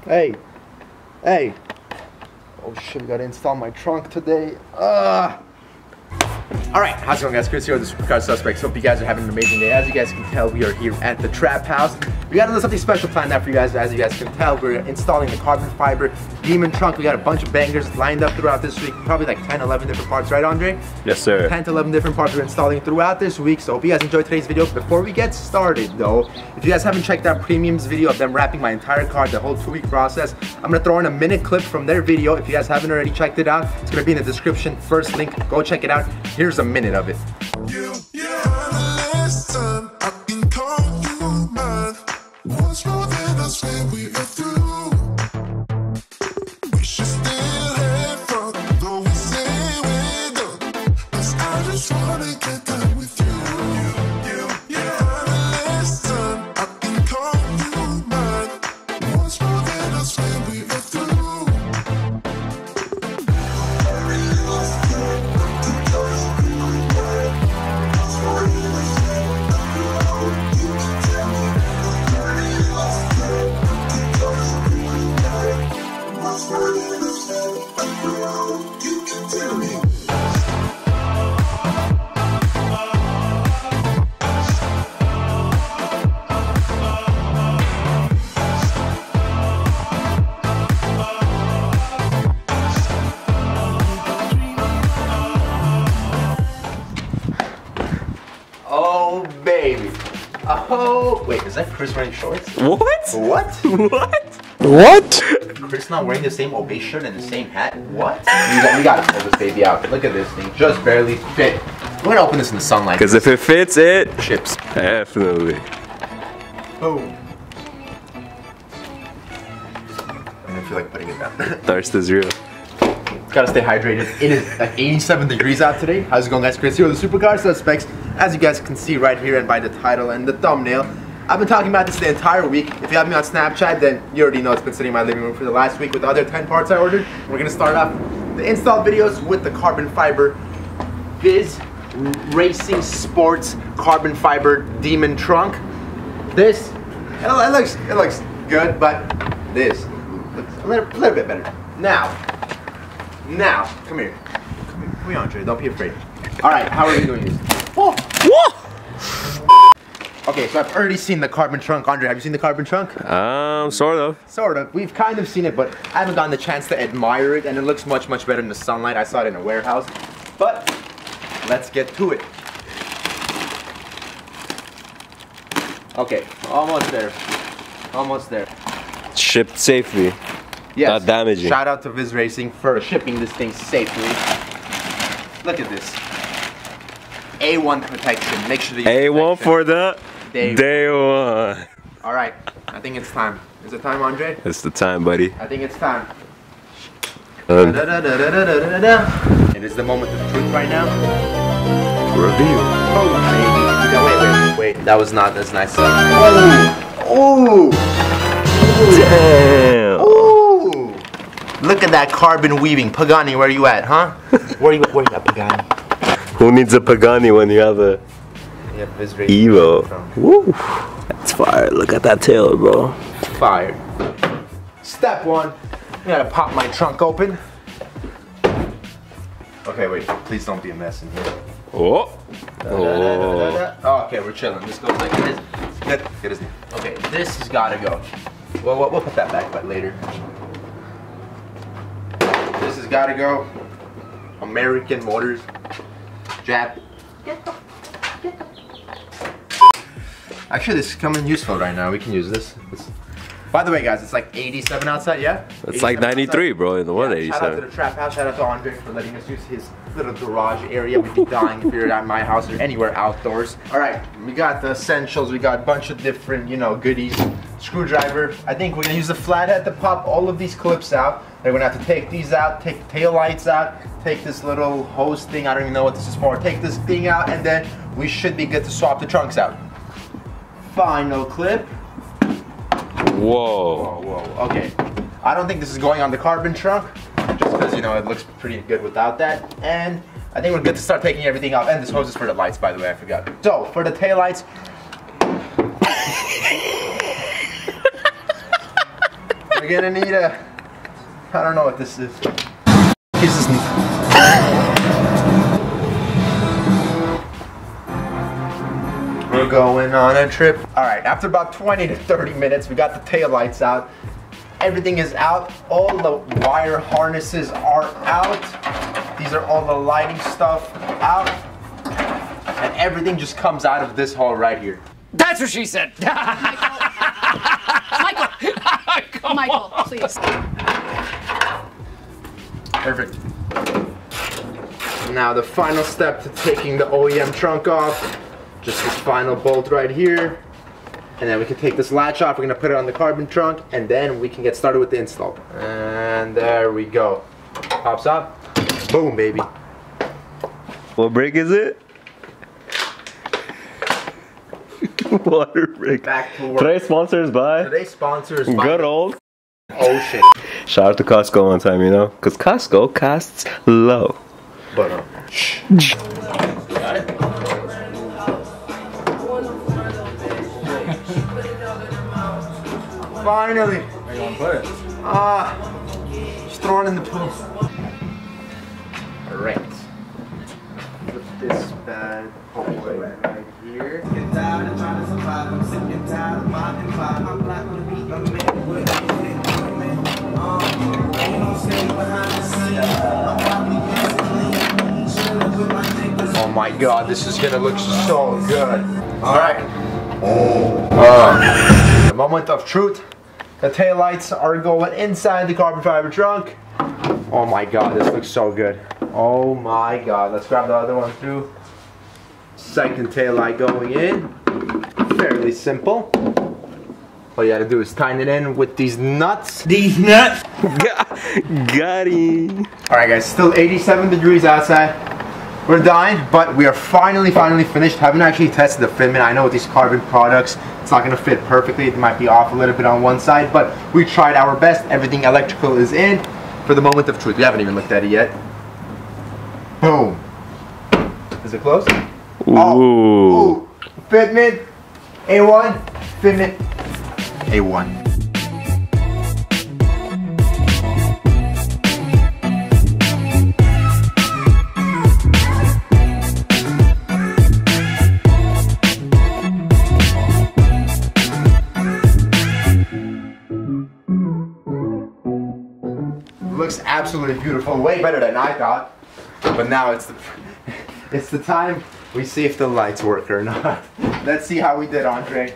Hey. Hey. Oh shit, we gotta install my trunk today. Alright, how's it going, guys? Chris here with the Supercar Suspects. Hope you guys are having an amazing day. As you guys can tell, we are here at the Trap House. We got a little something special planned out for you guys. As you guys can tell, we're installing the carbon fiber demon trunk. We got a bunch of bangers lined up throughout this week. Probably like 10, 11 different parts, right, Andre? Yes, sir. 10 to 11 different parts we're installing throughout this week. So hope you guys enjoyed today's video. Before we get started, though, if you guys haven't checked out Premium's video of them wrapping my entire car, the whole 2-week process, I'm gonna throw in a minute clip from their video. If you guys haven't already checked it out, it's gonna be in the description. First link, go check it out. Here's a minute of it. Oh baby. Oh wait, is that Chris wearing shorts? What? What? What? Chris not wearing the same obey shirt and the same hat? What? We gotta pull this baby out. Look at this thing, just barely fit. We're gonna open this in the sunlight. Because if it fits, it ships. Definitely. Boom. I don't feel like putting it down. Thirst is real. Gotta stay hydrated. It is like 87 degrees out today. How's it going, guys? Chris here with the Supercar Suspects. As you guys can see right here and by the title and the thumbnail, I've been talking about this the entire week. If you have me on Snapchat, then you already know it's been sitting in my living room for the last week with the other 10 parts I ordered. We're gonna start off the install videos with the carbon fiber Viz Racing Sports carbon fiber demon trunk. This, it looks good, but this looks a little bit better. Now, come here. Come here, Andre. Don't be afraid. All right, how are we doing this? Oh. Okay, so I've already seen the carbon trunk. Andre, have you seen the carbon trunk? Sort of. Sort of. We've kind of seen it, but I haven't gotten the chance to admire it, and it looks much, much better in the sunlight. I saw it in a warehouse. But let's get to it. Okay, almost there. Almost there. Shipped safely. Yes. Not damaging. Shout out to Viz Racing for shipping this thing safely. Look at this. A1 protection. Make sure to use A1 protection. for the day one. Alright, I think it's time. Is it time, Andre? It's the time, buddy. I think it's time. It It is the moment of truth right now. reveal. Oh, baby. No, wait. That was not as nice. Oh! Damn. Ooh! Look at that carbon weaving. Pagani, where you at, huh? Where you at, Pagani? Who needs a Pagani when you have a EVO? Woo! That's fire. Look at that tail, bro. Fire. Step one. I gotta pop my trunk open. Okay, wait. Please don't be a mess in here. Oh. Oh, okay, we're chilling. This goes like this. Get his name. Okay, this has gotta go. Well, we'll put that back but later. This has gotta go. American Motors. Jap. Actually, this is coming useful right now. We can use this. By the way, guys, it's like 87 outside, yeah? It's like 93, bro, in the 187. Shout out to the Trap House. Shout out to Andre for letting us use his little garage area. We'd be dying if you're at my house or anywhere outdoors. All right, we got the essentials. We got a bunch of different, goodies. Screwdriver. I think we're gonna use the flathead to pop all of these clips out. We're gonna have to take these out, take the tail lights out, take this little hose thing. I don't even know what this is for. Take this thing out, and then we should be good to swap the trunks out. Final clip. Whoa. Whoa. Okay. I don't think this is going on the carbon trunk, just because, it looks pretty good without that. And I think we're good to start taking everything off. And this hose is for the lights, by the way, I forgot. So, for the tail lights. We're gonna need a, I don't know what this is. We're going on a trip. All right, after about 20 to 30 minutes, we got the tail lights out. Everything is out. All the wire harnesses are out. These are all the lighting stuff out. And everything just comes out of this hole right here. That's what she said. Michael. Michael, please. Perfect. Now the final step to taking the OEM trunk off. Just this final bolt right here. And then we can take this latch off. We're gonna put it on the carbon trunk, and then we can get started with the install. And there we go. Pops up. Boom, baby. What brake is it? Water brake. Back to work. Today's sponsors by? Today's sponsors by Good old Ocean. Shout out to Costco one time, you know? Because Costco costs low. But Got it? finally. Where you want to put it? Just throw it in the pool. Alright. Put this bad boy right here. Oh my god, this is gonna look so good. Alright. The moment of truth. The taillights are going inside the carbon fiber trunk. Oh my god, this looks so good. Oh my god. Let's grab the other one through. Second taillight going in. Fairly simple. All you gotta do is tighten it in with these nuts. These nuts! Got him. Alright guys, still 87 degrees outside. We're dying, but we are finally finished. Haven't actually tested the fitment. I know with these carbon products, it's not gonna fit perfectly. It might be off a little bit on one side, but we tried our best. Everything electrical is in. For the moment of truth, we haven't even looked at it yet. Boom. Is it close? Ooh. Oh, fitment, A1, fitment, A1. Looks absolutely beautiful, way better than I thought. But now it's the time we see if the lights work or not. Let's see how we did, Andre.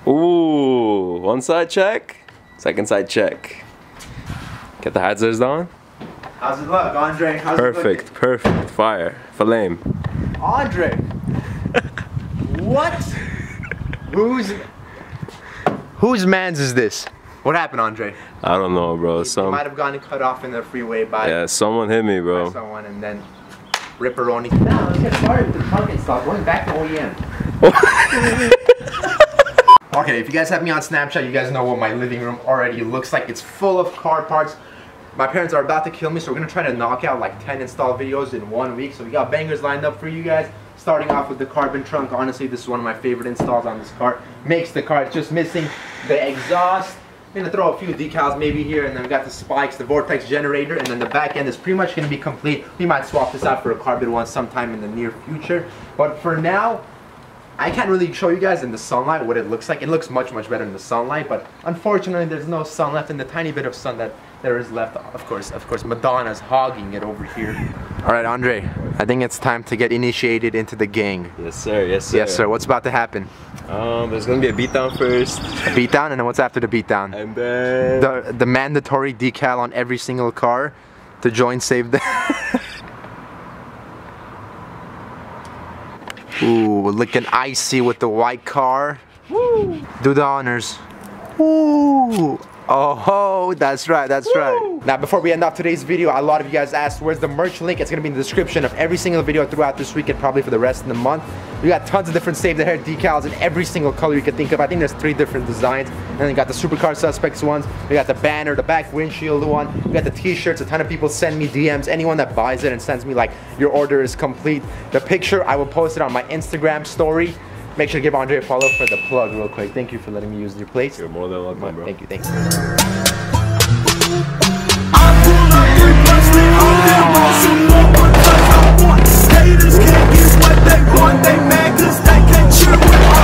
Ooh, one side check, second side check. Get the hazards on. How's it look, Andre? How's Perfect, it perfect. Fire, flame. looking? Andre! What? Whose man's is this? What happened, Andre? I don't know, bro. You might have gotten cut off in the freeway by someone hit me, bro. someone, and then ripperoni. Now let's get started with the trunk install. Going back to OEM. Okay, if you guys have me on Snapchat, you guys know what my living room already looks like. It's full of car parts. My parents are about to kill me, so we're gonna try to knock out like 10 install videos in 1 week. So we got bangers lined up for you guys. Starting off with the carbon trunk. Honestly, this is one of my favorite installs on this car. Makes the car, it's just missing the exhaust. I'm gonna throw a few decals maybe here, and then we got the spikes, the vortex generator, and then the back end is pretty much gonna be complete. We might swap this out for a carbon one sometime in the near future. But for now, I can't really show you guys in the sunlight what it looks like. It looks much better in the sunlight, but unfortunately there's no sun left, and the tiny bit of sun that there is left, of course Madonna's hogging it over here. All right, Andre, I think it's time to get initiated into the gang. Yes, sir. Yes, sir. Yes, sir. What's about to happen? There's gonna be a beatdown first. A beatdown, and then what's after the beatdown? And then The mandatory decal on every single car to join Save the. Ooh, looking icy with the white car. Woo! Do the honors. Woo! Oh, that's right, that's right. Now, before we end off today's video, a lot of you guys asked where's the merch link. It's gonna be in the description of every single video throughout this week and probably for the rest of the month. We got tons of different Save the Hair decals in every single color you could think of. I think there's 3 different designs. And then we got the Supercar Suspects ones. We got the banner, the back windshield one. We got the t-shirts. A ton of people send me DMs. Anyone that buys it and sends me like, your order is complete. The picture, I will post it on my Instagram story. Make sure to give Andre a follow for the plug real quick. Thank you for letting me use your place. You're more than welcome, bro. Thank you, thank you. Haters can't get what they want, they mad 'cause they can't cheer with